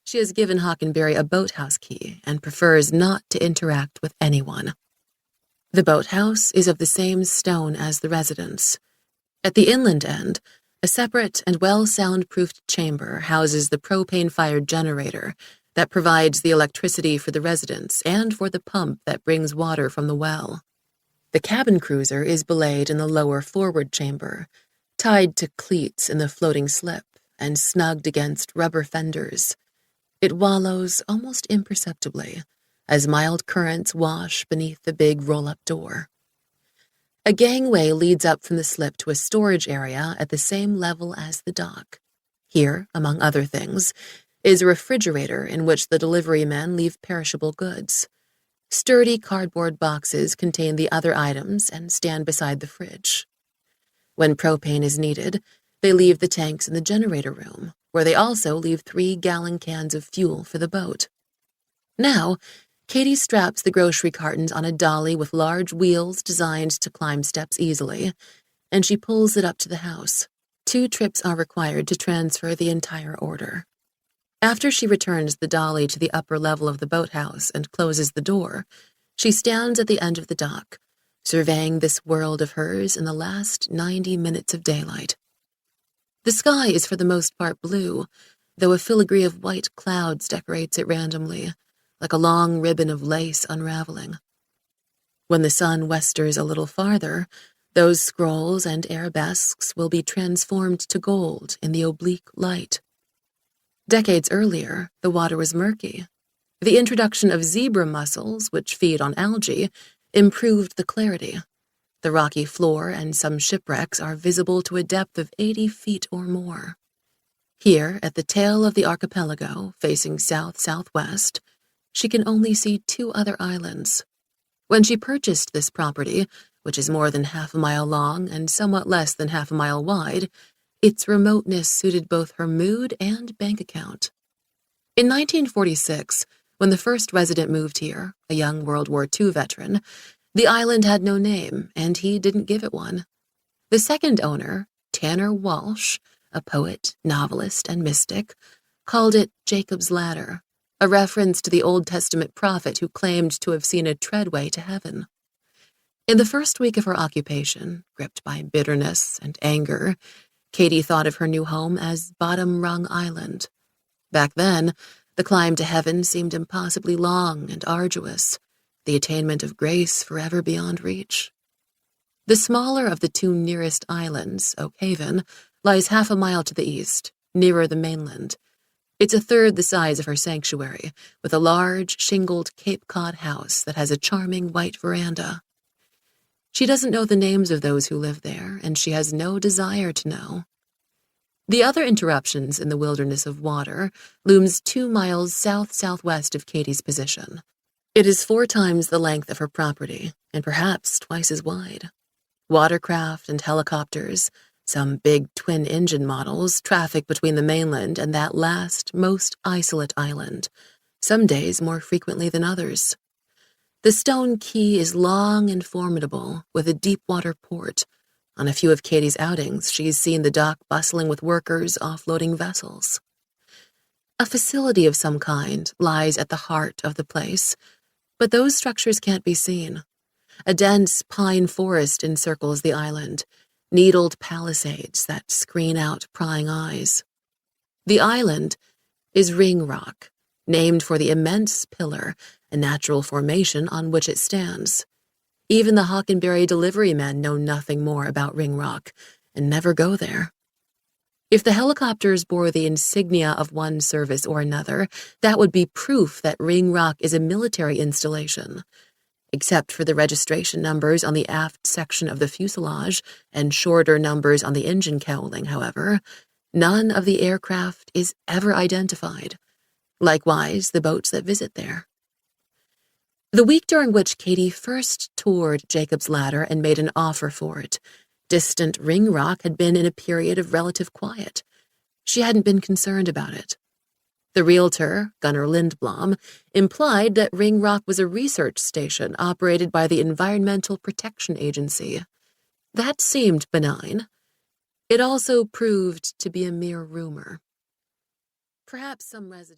She has given Hockenberry a boathouse key and prefers not to interact with anyone. The boathouse is of the same stone as the residence. At the inland end, a separate and well-soundproofed chamber houses the propane-fired generator that provides the electricity for the residence and for the pump that brings water from the well. The cabin cruiser is belayed in the lower forward chamber, tied to cleats in the floating slip and snugged against rubber fenders. It wallows almost imperceptibly as mild currents wash beneath the big roll-up door. A gangway leads up from the slip to a storage area at the same level as the dock. Here, among other things, is a refrigerator in which the delivery men leave perishable goods. Sturdy cardboard boxes contain the other items and stand beside the fridge. When propane is needed, they leave the tanks in the generator room, where they also leave 3-gallon cans of fuel for the boat. Now, Katie straps the grocery cartons on a dolly with large wheels designed to climb steps easily, and she pulls it up to the house. 2 trips are required to transfer the entire order. After she returns the dolly to the upper level of the boathouse and closes the door, she stands at the end of the dock, surveying this world of hers in the last 90 minutes of daylight. The sky is for the most part blue, though a filigree of white clouds decorates it randomly, like a long ribbon of lace unraveling. When the sun westers a little farther, those scrolls and arabesques will be transformed to gold in the oblique light. Decades earlier, the water was murky. The introduction of zebra mussels, which feed on algae, improved the clarity. The rocky floor and some shipwrecks are visible to a depth of 80 feet or more. Here, at the tail of the archipelago, facing south-southwest, she can only see 2 other islands. When she purchased this property, which is more than half a mile long and somewhat less than half a mile wide, its remoteness suited both her mood and bank account. In 1946, when the first resident moved here, a young World War II veteran, the island had no name, and he didn't give it one. The second owner, Tanner Walsh, a poet, novelist, and mystic, called it Jacob's Ladder, a reference to the Old Testament prophet who claimed to have seen a treadway to heaven. In the first week of her occupation, gripped by bitterness and anger, Katie thought of her new home as Bottom Rung Island. Back then, the climb to heaven seemed impossibly long and arduous, the attainment of grace forever beyond reach. The smaller of the 2 nearest islands, Oak Haven, lies half a mile to the east, nearer the mainland. It's a third the size of her sanctuary, with a large, shingled Cape Cod house that has a charming white veranda. She doesn't know the names of those who live there, and she has no desire to know. The other interruptions in the wilderness of water looms 2 miles south-southwest of Katie's position. It is 4 times the length of her property, and perhaps twice as wide. Watercraft and helicopters, some big twin-engine models, traffic between the mainland and that last, most isolate island, some days more frequently than others. The stone quay is long and formidable, with a deep-water port. On a few of Katie's outings, she's seen the dock bustling with workers offloading vessels. A facility of some kind lies at the heart of the place, but those structures can't be seen. A dense pine forest encircles the island, needled palisades that screen out prying eyes. The island is Ringrock, named for the immense pillar, a natural formation on which it stands. Even the Hockenberry delivery men know nothing more about Ringrock and never go there. If the helicopters bore the insignia of one service or another, that would be proof that Ringrock is a military installation. Except for the registration numbers on the aft section of the fuselage and shorter numbers on the engine cowling, however, none of the aircraft is ever identified. Likewise, the boats that visit there. The week during which Katie first toured Jacob's Ladder and made an offer for it, distant Ringrock had been in a period of relative quiet. She hadn't been concerned about it. The realtor, Gunnar Lindblom, implied that Ringrock was a research station operated by the Environmental Protection Agency. That seemed benign. It also proved to be a mere rumor. Perhaps some resident